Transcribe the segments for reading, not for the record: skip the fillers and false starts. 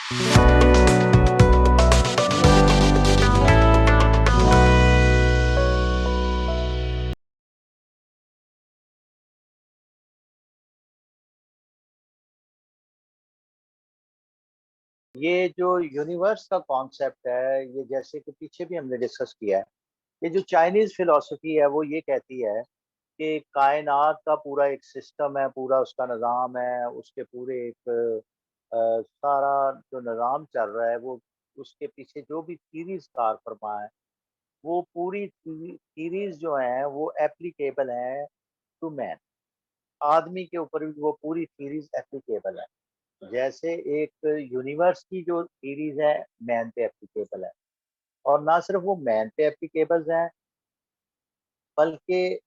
ये जो यूनिवर्स का कॉन्सेप्ट है, ये जैसे कि पीछे भी हमने डिस्कस किया है, ये जो चाइनीज फिलॉसफी है वो ये कहती है कि कायनात का पूरा एक सिस्टम है, पूरा उसका निज़ाम है, उसके पूरे एक सारा जो निज़ाम चल रहा है वो उसके पीछे जो भी थीरीज कार फरमा है, वो पूरी थीरीज जो हैं वो एप्लीकेबल हैं टू मैन। आदमी के ऊपर भी वो पूरी थीरीज एप्लीकेबल है। जैसे एक यूनिवर्स की जो थीरीज है मैन पे एप्लीकेबल है, और ना सिर्फ वो मैन पे एप्लीकेबल हैं, बल्कि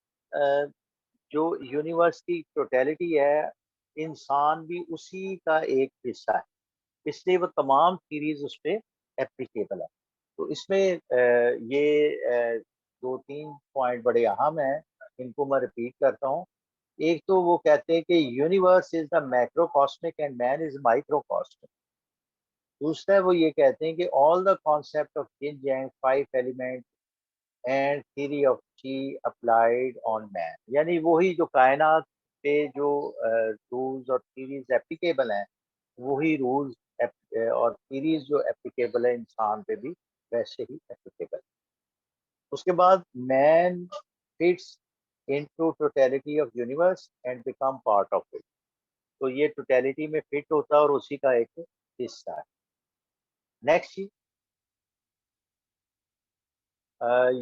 जो यूनिवर्स की टोटलिटी है, इंसान भी उसी का एक हिस्सा है, इसलिए वो तमाम थीरीज उस पे एप्लीकेबल है। तो इसमें ये दो तीन पॉइंट बड़े अहम हैं, इनको मैं रिपीट करता हूँ। एक तो वो कहते हैं कि universe is the macrocosmic and man is microcosmic. दूसरा वो ये कहते हैं कि all the concept of yin yang five element and theory of chi applied on man, यानी वही जो कायनात पे जो रूल्स और थीरीज एप्लीकेबल हैं, वही रूल्स और थीरीज जो एप्लीकेबल है इंसान पे भी वैसे ही एप्लीकेबल। उसके बाद man fits into totality of universe and become part of it. तो ये टोटलिटी में फिट होता है और उसी का एक हिस्सा है। नेक्स्ट,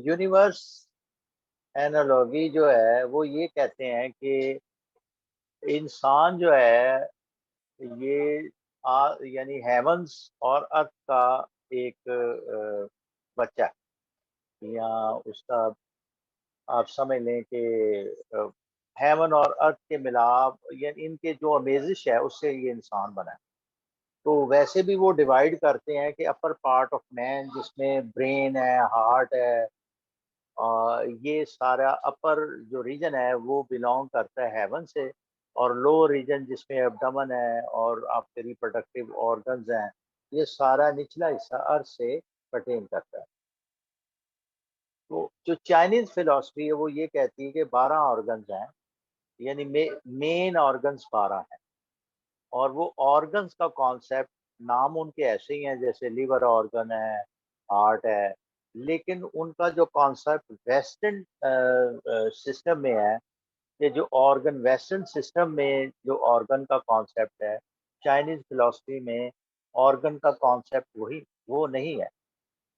यूनिवर्स एनालॉजी जो है वो ये कहते हैं कि इंसान जो है ये यानी हेवंस और अर्थ का एक बच्चा है, या उसका आप समझ लें कि हेवन और अर्थ के मिलाप या इनके जो अमेजिश है उससे ये इंसान बना है। तो वैसे भी वो डिवाइड करते हैं कि अपर पार्ट ऑफ मैन जिसमें ब्रेन है, हार्ट है, ये सारा अपर जो रीजन है वो बिलोंग करता है हेवन से, और लोअर रीजन जिसमें एब्डोमेन है और आपके रिप्रोडक्टिव ऑर्गन्स हैं, ये सारा निचला हिस्सा अर्थ से पर्टेन करता है। तो जो चाइनीज फिलॉसफी है वो ये कहती है कि 12 ऑर्गन्स हैं, यानी मेन ऑर्गन्स 12 हैं, और वो ऑर्गन्स का कॉन्सेप्ट नाम उनके ऐसे ही हैं जैसे लिवर ऑर्गन है, हार्ट है, लेकिन उनका जो कॉन्सेप्ट वेस्टर्न सिस्टम में है, ये जो ऑर्गन वेस्टर्न सिस्टम में जो ऑर्गन का कॉन्सेप्ट है, चाइनीज फिलॉसफी में ऑर्गन का कॉन्सेप्ट वही वो नहीं है,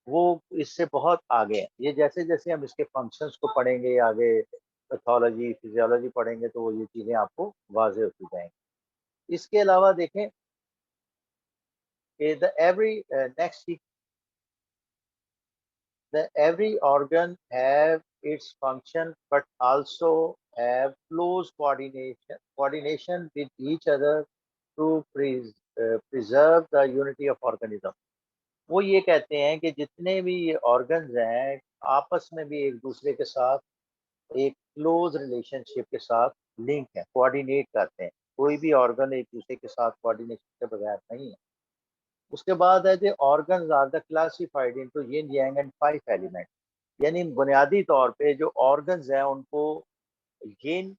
वो इससे बहुत आगे है। ये जैसे जैसे हम इसके फंक्शंस को पढ़ेंगे आगे, पैथोलॉजी फिजियोलॉजी पढ़ेंगे, तो वो ये चीज़ें आपको वाजे होती जाएंगी। इसके अलावा देखें कि the every next the every organ have its function but also have close coordination with each other to preserve the unity of organism। वो ये कहते हैं कि जितने भी ये ऑर्गन्स हैं आपस में भी एक दूसरे के साथ एक क्लोज रिलेशनशिप के साथ लिंक है, कोऑर्डिनेट करते हैं। कोई भी ऑर्गन एक दूसरे के साथ कोऑर्डिनेशन के बगैर नहीं है। उसके बाद है जो organs are the classified into yin yang and five element, यानी बुनियादी तौर पे जो ऑर्गन्स हैं उनको यिन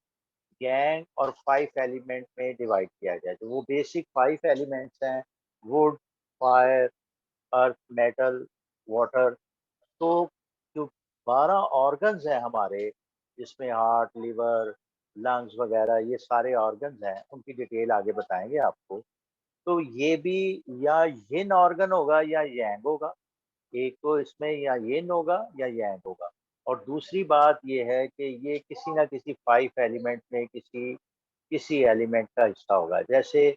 yang और फाइव एलिमेंट में डिवाइड किया गया। तो वो बेसिक फाइव एलिमेंट्स हैं, wood, fire, earth, metal, water. तो जो 12 ऑर्गन्स हैं हमारे, जिसमें हार्ट, लिवर, लंग्स वगैरह ये सारे ऑर्गन्स हैं, उनकी डिटेल आगे बताएंगे आपको। तो ये भी या यिन ऑर्गन होगा या यांग होगा, एक तो इसमें या येन होगा या yang होगा। और दूसरी बात ये है कि ये किसी ना किसी फाइव एलिमेंट में किसी किसी एलिमेंट का हिस्सा होगा। जैसे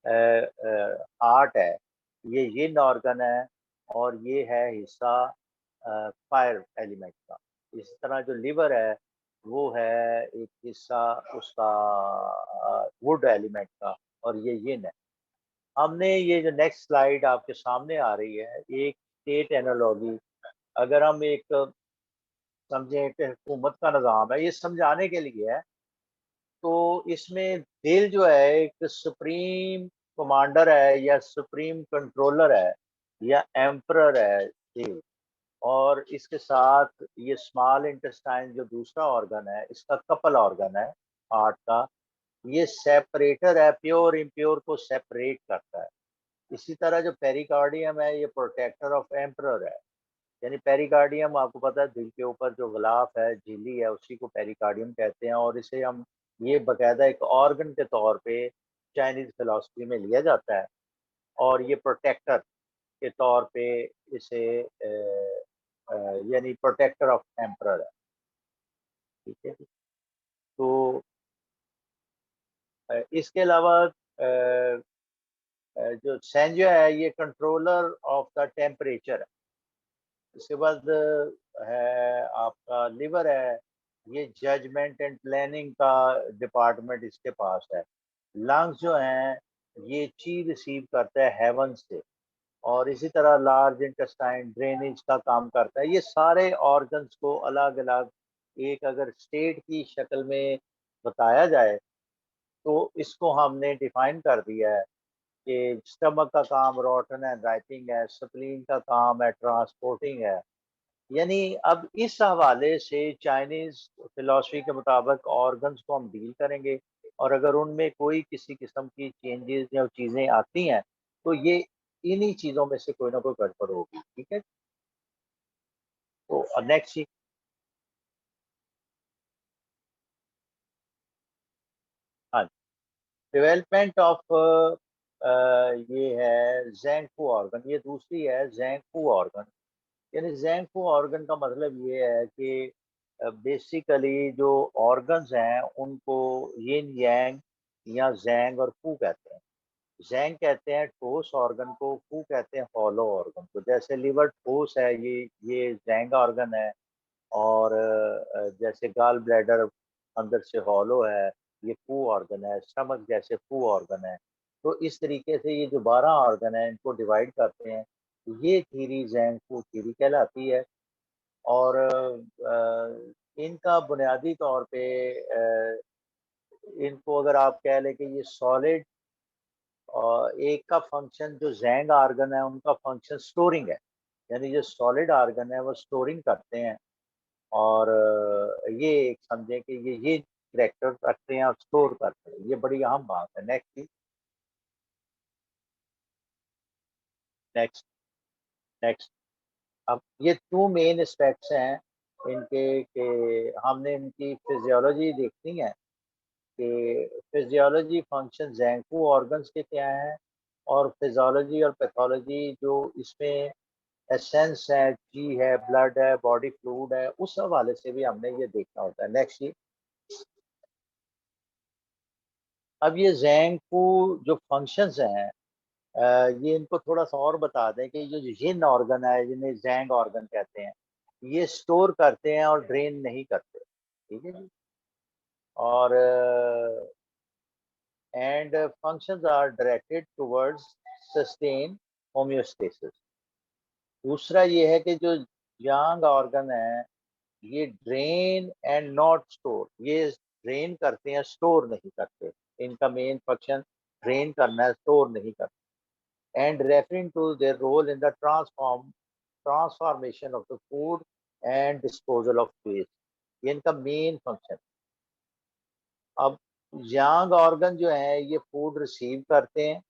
हार्ट है, ये यिन ऑर्गन है और ये है हिस्सा फायर एलिमेंट का। इसी तरह जो लिवर है वो है एक हिस्सा उसका वुड एलिमेंट का, और ये यिन है। हमने ये जो नेक्स्ट स्लाइड आपके सामने आ रही है, एक स्टेट एनालॉजी, अगर हम एक समझें कि हुकूमत का निज़ाम है, ये समझाने के लिए है। तो इसमें दिल जो है एक सुप्रीम कमांडर है या सुप्रीम कंट्रोलर है या एम्परर है ये। और इसके साथ ये स्मॉल इंटेस्टाइन जो दूसरा ऑर्गन है, इसका कपल ऑर्गन है हार्ट का, ये सेपरेटर है, प्योर इम्प्योर को सेपरेट करता है। इसी तरह जो पेरिकार्डियम है, ये प्रोटेक्टर ऑफ एम्परर है। यानी पेरिकार्डियम आपको पता है, दिल के ऊपर जो गलाफ है, झिल्ली है, उसी को पेरिकार्डियम कहते हैं। और इसे हम ये बकायदा एक ऑर्गन के तौर पे चाइनीज फिलॉसफी में लिया जाता है। और ये प्रोटेक्टर के तौर पे इसे यानी प्रोटेक्टर ऑफ एम्परर है। ठीक है। तो इसके अलावा जो सेंजो है, ये कंट्रोलर ऑफ द टेम्परेचर है। इसके बाद है आपका लिवर है, ये जजमेंट एंड प्लानिंग का डिपार्टमेंट इसके पास है। लंग्स जो हैं, ये ची रिसीव करता है हेवन से। और इसी तरह लार्ज इंटेस्टाइन ड्रेनेज का काम करता है। ये सारे ऑर्गन्स को अलग अलग एक अगर स्टेट की शक्ल में बताया जाए, तो इसको हमने डिफाइन कर दिया है कि स्टमक का काम रोटन एंड राइटिंग है, स्प्लीन का काम है ट्रांसपोर्टिंग है। यानी अब इस हवाले से चाइनीज फिलॉसफी के मुताबिक ऑर्गन्स को हम डील करेंगे। और अगर उनमें कोई किसी किस्म की चेंजेस या चीज़ें आती हैं, तो ये इन्हीं चीज़ों में से कोई ना कोई गड़बड़ होगी। ठीक है। तो नेक्स्ट चीज, हाँ, डेवलपमेंट ऑफ ये है ज़ैंगफू ऑर्गन। ये दूसरी है ज़ैंगफू ऑर्गन। यानी ज़ैंगफू ऑर्गन का मतलब ये है कि बेसिकली जो ऑर्गन्स हैं उनको यिन यांग या ज़ैंग और फू कहते हैं। ज़ैंग कहते हैं ठोस ऑर्गन को, फू कहते हैं हॉलो ऑर्गन को। जैसे लिवर ठोस है, ये ज़ैंग ऑर्गन है। और जैसे गाल ब्लैडर अंदर से हॉलो है, ये फू ऑर्गन है। स्टमक जैसे फू ऑर्गन है। तो इस तरीके से ये जो 12 ऑर्गन है, इनको डिवाइड करते हैं। ये थीरी ज़ैंग फू थीरी कहलाती है। और इनका बुनियादी तौर पे इनको अगर आप कह लें कि ये सॉलिड, और एक का फंक्शन जो ज़ैंग ऑर्गन है उनका फंक्शन स्टोरिंग है। यानी जो सॉलिड ऑर्गन है वो स्टोरिंग करते हैं। और ये एक समझे कि ये कैरेक्टर रखते हैं और स्टोर करते हैं। ये बड़ी अहम बात है। Next next next. अब ये टू मेन एस्पेक्ट्स हैं इनके कि हमने इनकी फिजियोलॉजी देखनी है कि फिजियोलॉजी फंक्शन जैंकू ऑर्गन्स के क्या हैं, और फिजियोलॉजी और पैथोलॉजी जो इसमें एसेंस है, ची है, ब्लड है, बॉडी फ्लूइड है, उस हवाले से भी हमने ये देखना होता है। नेक्स्ट ये, अब ये जैंकू जो फंक्शंस हैं, ये इनको थोड़ा सा और बता दें कि ये जो जिन ऑर्गन है जिन्हें जैंग ऑर्गन कहते हैं, ये स्टोर करते हैं और ड्रेन नहीं करते। ठीक है जी। और and functions are directed towards sustain homeostasis. दूसरा ये है कि जो यांग ऑर्गन है, ये ड्रेन एंड नॉट स्टोर। ये ड्रेन करते हैं, स्टोर नहीं करते। इनका मेन फंक्शन ड्रेन करना है, स्टोर नहीं करना। And referring to their role in the transformation of the food and disposal of waste. ये इनका मेन फंक्शन। अब यांग ऑर्गन जो है, ये फूड रिसीव करते हैं,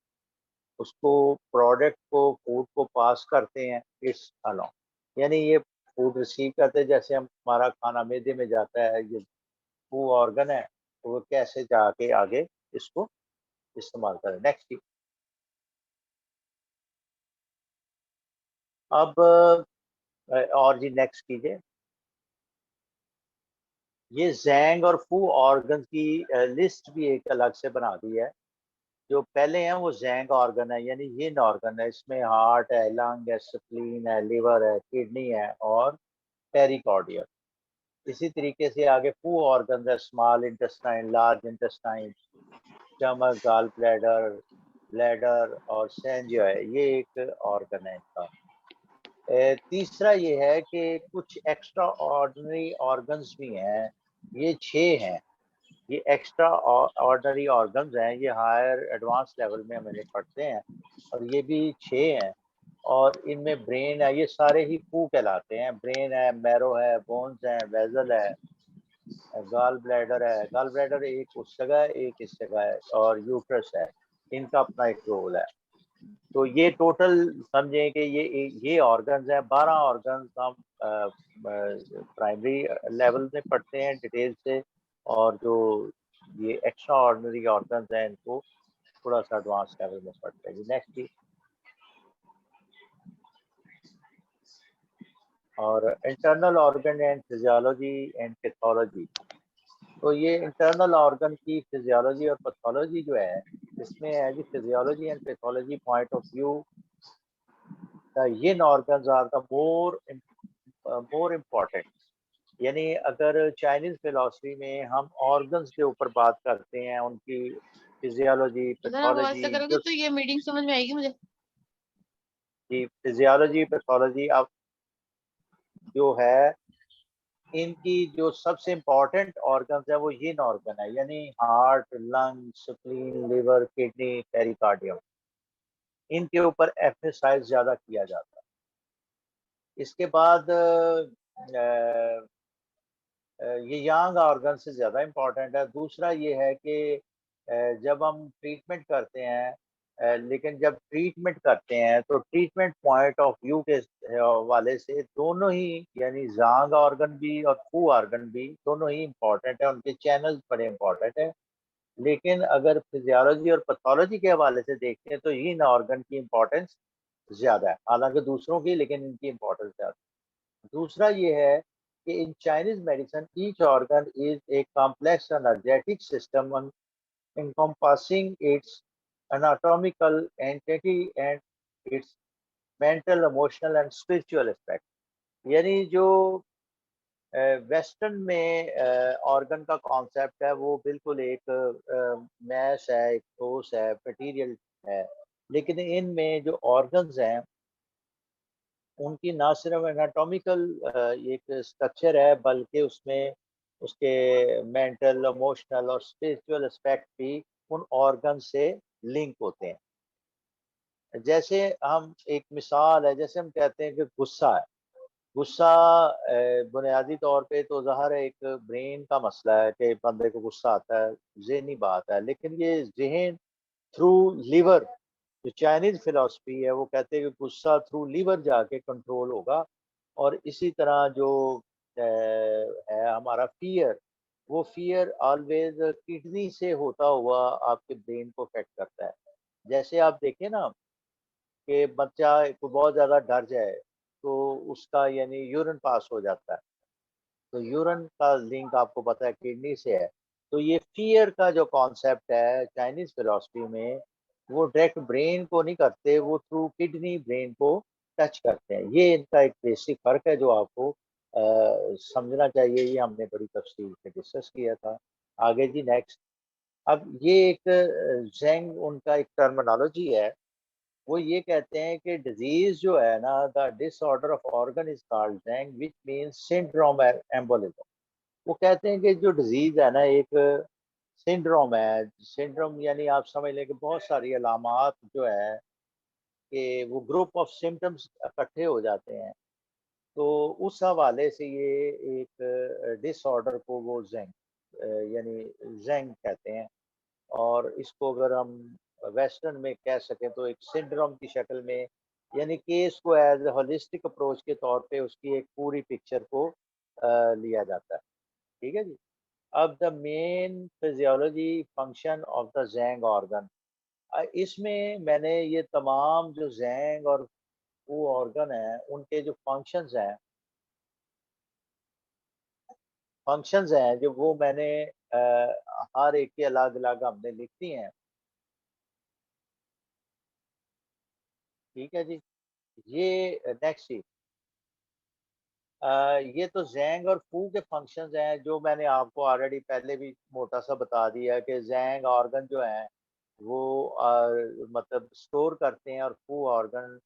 उसको प्रोडक्ट को फूड को पास करते हैं इट्स अलोंग। यानी ये फूड रिसीव करते हैं, जैसे हम हमारा खाना मैदे में जाता है, ये फूड ऑर्गन है, तो वो कैसे जाके आगे इसको इस्तेमाल करें। नेक्स्ट। अब और जी नेक्स्ट कीजिए। ये जैंग और फू ऑर्गन की लिस्ट भी एक अलग से बना दी है। जो पहले हैं वो जैंग ऑर्गन है, यानी ये ऑर्गन है। इसमें हार्ट है, लंग है, स्प्लीन है, लिवर है, किडनी है और पेरिकार्डियम। इसी तरीके से आगे फू ऑर्गन है, small intestine, large intestine, stomach, gall bladder, bladder और सेंजियो है। ये एक ऑर्गन है इनका। तीसरा ये है कि कुछ एक्स्ट्रा ऑर्डिनरी ऑर्गन्स भी हैं। ये 6 हैं। ये एक्स्ट्रा ऑर्डिनरी ऑर्गन्स हैं, ये हायर एडवांस लेवल में हमें पढ़ते हैं, और ये भी 6 हैं। और इनमें ब्रेन है, ये सारे ही फू कहलाते हैं। ब्रेन है, मैरो है, बोन्स हैं, वेजल है, गॉल ब्लैडर है। गॉल ब्लैडर एक उस जगह है, एक इस जगह है, और यूट्रस है। इनका अपना एक रोल है। तो ये टोटल समझें कि ये ऑर्गन्स हैं। 12 ऑर्गन्स हम प्राइमरी लेवल में पढ़ते हैं डिटेल से, और जो ये एक्स्ट्रा ऑर्डिनरी ऑर्गन्स हैं इनको थोड़ा सा एडवांस लेवल में पढ़ते हैं। नेक्स्ट। और internal organ and physiology and pathology. तो ये इंटरनल ऑर्गन की फिजियोलॉजी और पैथोलॉजी जो है, इसमें है जी physiology and pathology point of view, the yin organs are the more important। यानी अगर चाइनीज फिलॉसफी में हम ऑर्गन्स के ऊपर बात करते हैं, उनकी फिजियोलॉजी अगर आप आवाज से पैथोलॉजी, करोगे जो तो ये मीटिंग समझ में आएगी मुझे। फिजियोलॉजी पैथोलॉजी अब जो है, इनकी जो सबसे इम्पोर्टेंट ऑर्गन्स है वो yin ऑर्गन है, यानी heart, lung, spleen, liver, kidney, pericardium. इनके ऊपर एम्फेसाइज ज्यादा किया जाता है। इसके बाद ये यांग ऑर्गन से ज़्यादा इम्पोर्टेंट है। दूसरा ये है कि जब हम ट्रीटमेंट करते हैं, लेकिन जब ट्रीटमेंट करते हैं तो ट्रीटमेंट पॉइंट ऑफ व्यू के हवाले से दोनों ही, यानी जांग ऑर्गन भी और फू ऑर्गन भी, दोनों ही इम्पोर्टेंट है। उनके चैनल्स बड़े इम्पोर्टेंट है। लेकिन अगर फिजियोलॉजी और पैथोलॉजी के हवाले से देखते हैं तो इन ऑर्गन की इम्पोर्टेंस ज़्यादा है, हालांकि दूसरों की, लेकिन इनकी इम्पोर्टेंस ज़्यादा है। दूसरा ये है कि in Chinese medicine, each organ is a complex energetic system encompassing its anatomical entity and its mental, emotional and spiritual aspect। यानी जो वेस्टर्न में ऑर्गन का कॉन्सेप्ट है वो बिल्कुल एक मैश है, एक ठोस है, मटेरियल है। लेकिन इनमें जो ऑर्गन्स हैं उनकी ना सिर्फ एनाटॉमिकल एक स्ट्रक्चर है, बल्कि उसमें उसके मेंटल, इमोशनल और स्पिरिचुअल एस्पेक्ट भी उन ऑर्गन से लिंक होते हैं। जैसे हम एक मिसाल है, जैसे हम कहते हैं कि गुस्सा है। गुस्सा बुनियादी तौर पे तो ज़ाहिर है एक ब्रेन का मसला है कि बंदे को गुस्सा आता है, ज़हनी बात है। लेकिन ये ज़हन थ्रू लिवर, जो चाइनीज फिलॉसफी है वो कहते हैं कि गुस्सा थ्रू लीवर जाके कंट्रोल होगा। और इसी तरह जो है हमारा फियर, वो फियर ऑलवेज किडनी से होता हुआ आपके ब्रेन को अफेक्ट करता है। जैसे आप देखें ना कि बच्चा को बहुत ज़्यादा डर जाए तो उसका यानी यूरिन पास हो जाता है, तो यूरिन का लिंक आपको पता है किडनी से है। तो ये फियर का जो कॉन्सेप्ट है चाइनीज फिलॉसफी में, वो डायरेक्ट ब्रेन को नहीं करते, वो थ्रू किडनी ब्रेन को टच करते हैं। ये इनका एक बेसिक फर्क है जो आपको समझना चाहिए। ये हमने बड़ी तफसील से डिस्कस किया था। आगे जी नेक्स्ट। अब ये एक जेंग उनका एक टर्मिनोलॉजी है। वो ये कहते हैं कि डिजीज जो है ना, the disorder of organ is called zang which means syndrome embolism. वो कहते हैं कि जो डिजीज है ना, एक सिंड्रोम है। सिंड्रोम यानी आप समझ लें कि बहुत सारी अलामात जो है कि वो ग्रुप ऑफ सिम्टम्स इकट्ठे हो जाते हैं। तो उस हवाले से ये एक डिसऑर्डर को वो जेंग यानी जेंग कहते हैं। और इसको अगर हम वेस्टर्न में कह सकें तो एक सिंड्रोम की शक्ल में, यानी केस को एज होलिस्टिक अप्रोच के तौर पे उसकी एक पूरी पिक्चर को लिया जाता है। ठीक है जी। अब the main physiology function of the zang organ, इसमें मैंने ये तमाम जो जैंग और वो ऑर्गन है उनके जो फंक्शंस हैं जो वो मैंने हर एक के अलग अलग हमने लिख दी हैं। ठीक है जी। ये नेक्स्ट, ये तो जैंग और फू के फंक्शंस हैं जो मैंने आपको ऑलरेडी पहले भी मोटा सा बता दिया कि जैंग ऑर्गन जो हैं वो मतलब स्टोर करते हैं और फू ऑर्गन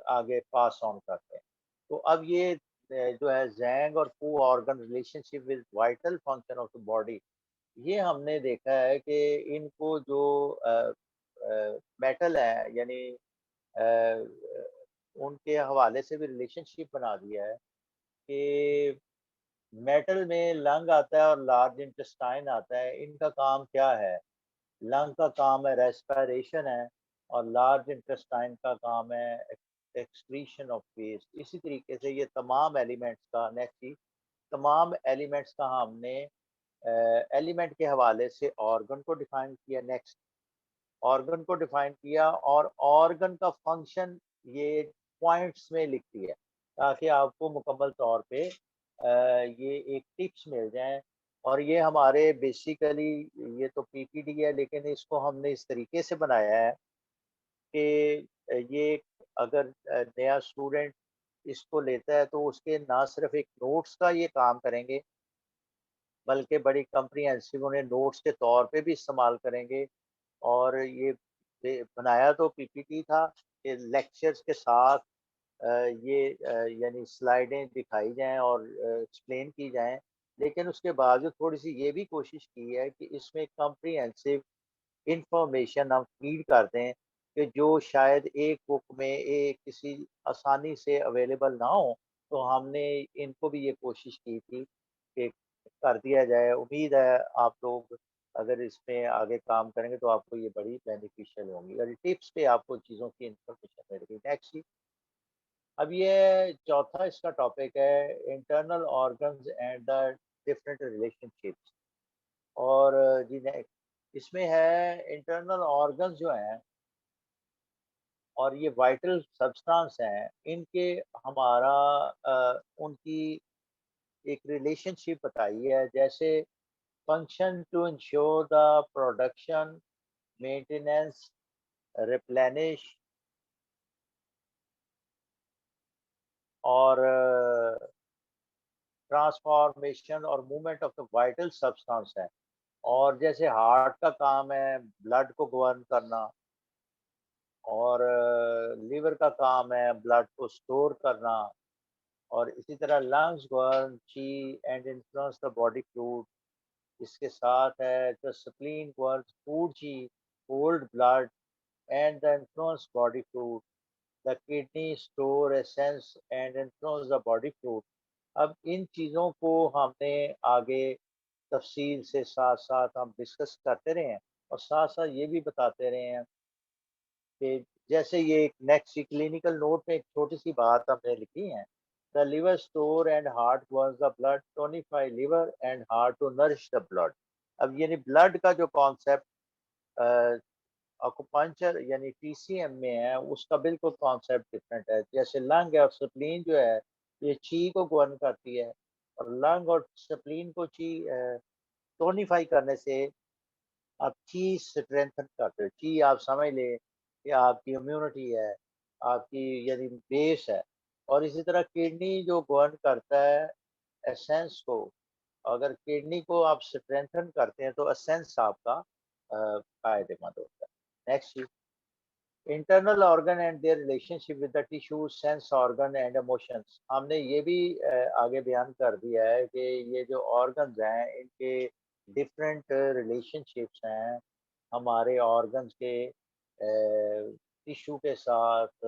आगे पास ऑन करते हैं। तो अब ये जो है जैंग और फू organ relationship with vital function of the body, ये हमने देखा है कि इनको जो मेटल है यानी अ, उनके हवाले से भी रिलेशनशिप बना दिया है कि मेटल में लंग आता है और लार्ज इंटेस्टाइन आता है। इनका काम क्या है? लंग का काम है रेस्पिरेशन है और लार्ज इंटेस्टाइन का काम है एक्सक्रीशन ऑफ वेस्ट। इसी तरीके से ये तमाम एलिमेंट्स का नेक्स्ट तमाम एलिमेंट्स का हमने एलिमेंट के हवाले से ऑर्गन को डिफाइन किया। नेक्स्ट ऑर्गन को डिफाइन किया और ऑर्गन का फंक्शन ये पॉइंट्स में लिखती है ताकि आपको मुकम्मल तौर पे ये एक टिप्स मिल जाएं। और ये हमारे बेसिकली ये तो पीपीटी है लेकिन इसको हमने इस तरीके से बनाया है कि ये अगर नया स्टूडेंट इसको लेता है तो उसके ना सिर्फ एक नोट्स का ये काम करेंगे बल्कि बड़ी कम्प्रिहेंसिव उन्हें नोट्स के तौर पे भी इस्तेमाल करेंगे। और ये बनाया तो पीपीटी था कि लेक्चर्स के साथ ये यानी स्लाइडें दिखाई जाएं और एक्सप्लेन की जाएं। लेकिन उसके बावजूद थोड़ी सी ये भी कोशिश की है कि इसमें कम्प्रिहेंसिव इंफॉर्मेशन हम फीड कर दें कि जो शायद एक बुक में एक किसी आसानी से अवेलेबल ना हो। तो हमने इनको भी ये कोशिश की थी कि कर दिया जाए। उम्मीद है आप लोग अगर इसमें आगे काम करेंगे तो आपको ये बड़ी बेनिफिशियल होंगी और टिप्स पे आपको चीज़ों की इन्फॉर्मेशन मिलेगी। नेक्स्ट, अब ये चौथा इसका टॉपिक है internal organs and the different relationships. और जी इसमें है इंटरनल ऑर्गन्स जो हैं और ये वाइटल सब्सटेंस हैं इनके हमारा उनकी एक रिलेशनशिप बताई है। जैसे function to ensure the production, maintenance, replenish और ट्रांसफॉर्मेशन और movement of the vital substance है। और जैसे हार्ट का काम है ब्लड को गवर्न करना और लीवर का काम है ब्लड को स्टोर करना। और इसी तरह लंग्स गवर्न ची and influence the body fluid. इसके साथ है द स्प्लीन गवर्न फूड ची, hold blood and the influence body fluid. The kidney store essence and influence the body fluid. अब इन चीज़ों को हमने आगे तफसील से साथ साथ हम डिस्कस करते रहे हैं और साथ साथ ये भी बताते रहे हैं कि जैसे ये एक नेक्स्ट क्लिनिकल नोट में एक छोटी सी बात हमने लिखी है। The liver store and heart was the blood tonify liver and heart to nourish the blood. अब यानी ब्लड का जो कॉन्सेप्ट अकुपंचर यानी टीसीएम में है उसका बिल्कुल कॉन्सेप्ट डिफरेंट है। जैसे लंग और स्प्लीन जो है ये ची को गवर्न करती है और लंग और स्प्लीन को ची टोनिफाई करने से आप ची स्ट्रेंथन करते हो। ची आप समझ लें कि आपकी इम्यूनिटी है, आपकी यानी बेस है। और इसी तरह किडनी जो गवर्न करता है एसेंस को। अगर किडनी को आप स्ट्रेंथन करते हैं तो एसेंस आपका फायदेमंद होता है। Next, internal organ and their relationship with the tissue, sense organ and emotions. हमने ये भी आगे बयान कर दिया है कि ये जो ऑर्गन्स हैं इनके डिफरेंट रिलेशनशिप्स हैं हमारे ऑर्गन्स के टिश्यू के साथ।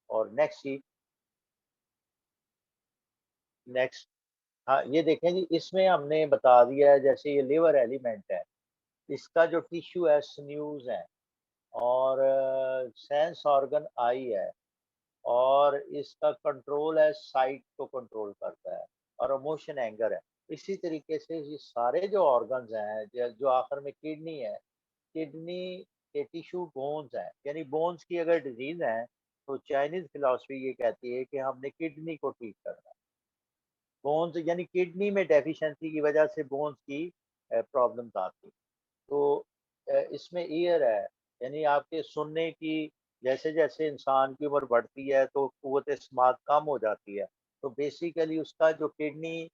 और नेक्स्ट हाँ ये देखें जी इसमें हमने बता दिया है जैसे ये लिवर एलिमेंट है इसका जो टिश्यू है स्न्यूज है और सेंस ऑर्गन आई है और इसका कंट्रोल है साइट को कंट्रोल करता है और इमोशन एंगर है। इसी तरीके से ये सारे जो ऑर्गन्स हैं जो आखिर में किडनी है, किडनी के टिश्यू बोन्स हैं यानी बोन्स की अगर डिजीज है तो चाइनीज फिलॉसफी ये कहती है कि हमने किडनी को ठीक करना है। बोन्स यानी किडनी में डेफिशिएंसी की वजह से बोन्स की प्रॉब्लम्स आती। तो इसमें ईयर है यानी आपके सुनने की जैसे जैसे इंसान की उम्र बढ़ती है तो कुव्वत इस्तेमाल कम हो जाती है। तो बेसिकली उसका जो किडनी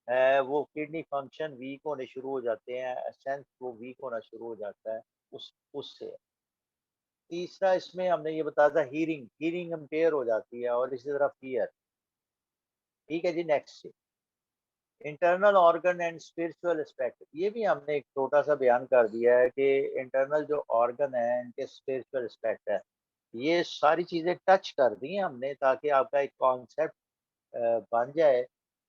है वो किडनी फंक्शन वीक होने शुरू हो जाते हैं, सेंस वो वीक होना शुरू हो जाता है उस उससे। तीसरा इसमें हमने ये बताया था हीयरिंग, हीयरिंग इम्पेयर हो जाती है और इसी तरह फियर। ठीक है जी next. Internal organ and spiritual aspect, ये भी हमने एक छोटा सा बयान कर दिया है कि इंटरनल जो ऑर्गन है इनके स्पिरिचुअल एस्पेक्ट है। ये सारी चीज़ें टच कर दी हैं हमने ताकि आपका एक कॉन्सेप्ट बन जाए।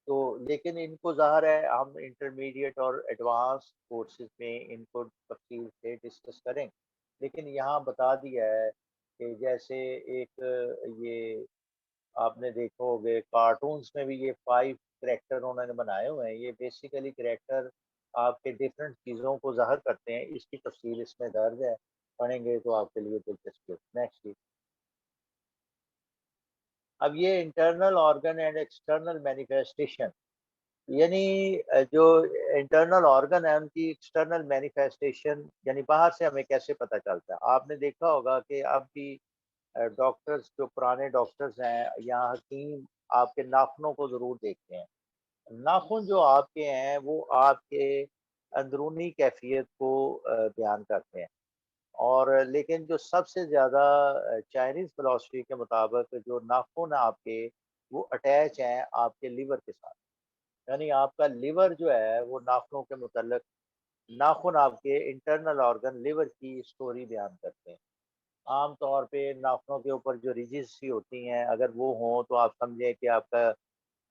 तो लेकिन इनको ज़ाहिर है हम इंटरमीडिएट और एडवांस कोर्सेज़ में इनको तफ़सील से डिस्कस करें। लेकिन यहाँ बता दिया है कि जैसे एक ये आपने देखा होंगे कार्टून्स में भी ये 5 कैरेक्टर उन्होंने बनाए हुए हैं। ये बेसिकली कैरेक्टर आपके डिफरेंट चीज़ों को ज़ाहिर करते हैं। इसकी तफ़सील इसमें दर्ज है, पढ़ेंगे तो आपके लिए दिलचस्प है। नेक्स्ट जी। अब ये internal organ and external manifestation, यानी जो इंटरनल ऑर्गन है उनकी एक्सटर्नल मैनिफेस्टेशन यानी बाहर से हमें कैसे पता चलता है। आपने देखा होगा कि अब भी डॉक्टर्स जो पुराने डॉक्टर्स हैं या हकीम आपके नाखूनों को ज़रूर देखते हैं। नाखून जो आपके हैं वो आपके अंदरूनी कैफ़ियत को बयान करते हैं। और लेकिन जो सबसे ज़्यादा चाइनीज़ फ़िलॉसफ़ी के मुताबिक जो नाखून आपके वो अटैच हैं आपके लिवर के साथ। यानी आपका लिवर जो है वो नाखूनों के मुतल्लिक़ नाखून आपके इंटरनल ऑर्गन लिवर की स्टोरी बयान करते हैं। आम तौर पे नाखूनों के ऊपर जो रिजिड सी होती हैं अगर वो हों तो आप समझें कि आपका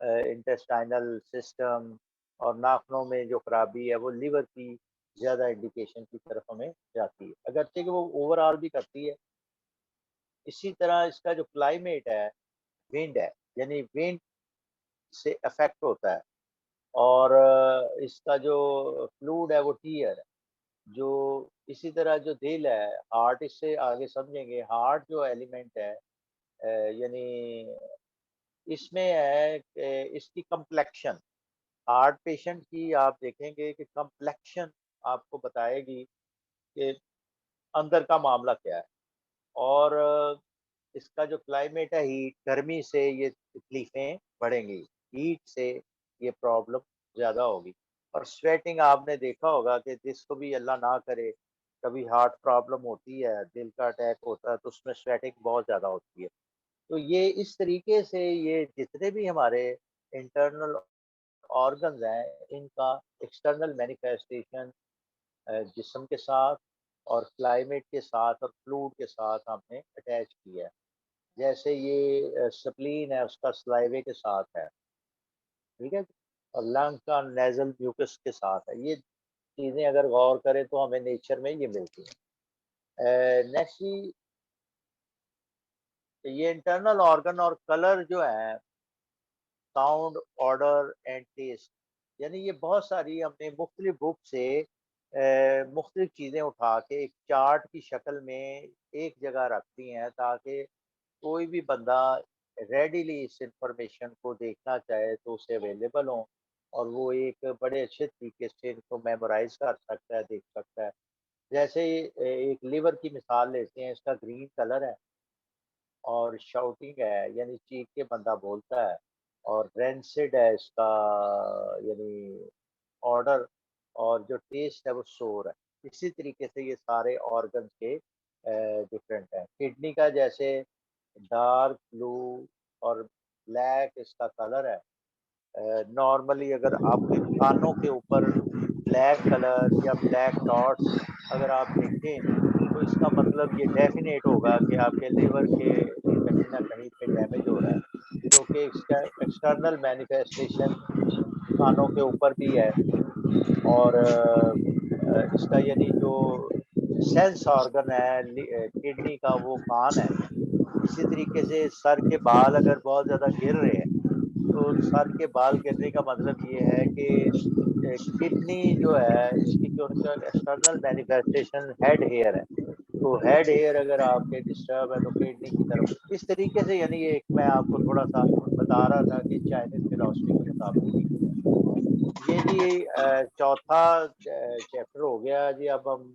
इंटेस्टाइनल सिस्टम और नाखूनों में जो खराबी है वो लिवर की ज़्यादा इंडिकेशन की तरफ हमें जाती है। अगरचे कि वो ओवरऑल भी करती है। इसी तरह इसका जो क्लाइमेट है, विंड है, यानी विंड से अफ़ेक्ट होता है और इसका जो फ्लूइड है वो टीयर है। जो इसी तरह जो दिल है, हार्ट इससे आगे समझेंगे, हार्ट जो एलिमेंट है यानी इसमें है कि इसकी कम्प्लेक्शन, हार्ट पेशेंट की आप देखेंगे कि कम्प्लेक्शन आपको बताएगी कि अंदर का मामला क्या है। और इसका जो क्लाइमेट है हीट, गर्मी से ये तकलीफ़ें बढ़ेंगी, हीट से ये प्रॉब्लम ज़्यादा होगी। और स्वेटिंग आपने देखा होगा कि जिसको भी अल्लाह ना करे, कभी हार्ट प्रॉब्लम होती है, दिल का अटैक होता है, तो उसमें स्वेटिंग बहुत ज़्यादा होती है। तो ये इस तरीके से ये जितने भी हमारे इंटरनल ऑर्गन्स हैं, इनका एक्सटर्नल मैनिफेस्टेशन जिस्म के साथ और क्लाइमेट के साथ और फ्लूइड के साथ हमने अटैच किया है। जैसे ये स्प्लीन है उसका सलाइवे के साथ है, ठीक है? और लंग का नेज़ल म्यूकस के साथ है। ये चीज़ें अगर गौर करें तो हमें नेचर में ये मिलती हैं। नेक्स्ट ये इंटरनल ऑर्गन और कलर जो है साउंड, ऑर्डर एंड टेस्ट, यानी ये बहुत सारी हमने मुख्तलिफ बुक से मुख्तलिफ चीज़ें उठा के एक चार्ट की शक्ल में एक जगह रख दी हैं ताकि कोई भी बंदा रेडिली इस इंफॉर्मेशन को देखना चाहे तो उसे अवेलेबल हो और वो एक बड़े अच्छे तरीके से इनको मेमोराइज कर सकता है, देख सकता है। जैसे एक लिवर की मिसाल लेते हैं, इसका ग्रीन कलर है और शाउटिंग है यानी चीख के बंदा बोलता है और रेंसिड है इसका यानी ऑर्डर और जो टेस्ट है वो सोर है। इसी तरीके से ये सारे ऑर्गन्स के डिफरेंट हैं। किडनी का जैसे डार्क ब्लू और ब्लैक इसका कलर है। नॉर्मली अगर आपके कानों के ऊपर ब्लैक कलर या ब्लैक डॉट्स अगर आप देखें तो इसका मतलब ये डेफिनेट होगा कि आपके लिवर के कहीं न कहीं पे डैमेज हो रहा है, क्योंकि इसका एक्सटर्नल मैनिफेस्टेशन कानों के ऊपर भी है और इसका यानी जो सेंस ऑर्गन है किडनी का वो कान है। इसी तरीके से सर के बाल अगर बहुत ज़्यादा गिर रहे हैं तो सर के बाल गिरने का मतलब ये है कि किडनी जो है इसकी जो उनका एक्सटर्नल मैनिफेस्टेशन हेड हेयर है। तो हेड हेयर अगर आपके डिस्टर्ब है तो किडनी की तरफ इस तरीके से यानी ये एक मैं आपको थोड़ा-सा बता रहा था कि चाइनीज़ फिलॉसफी के मुताबिक ये जी चौथा चैप्टर हो गया जी। अब हम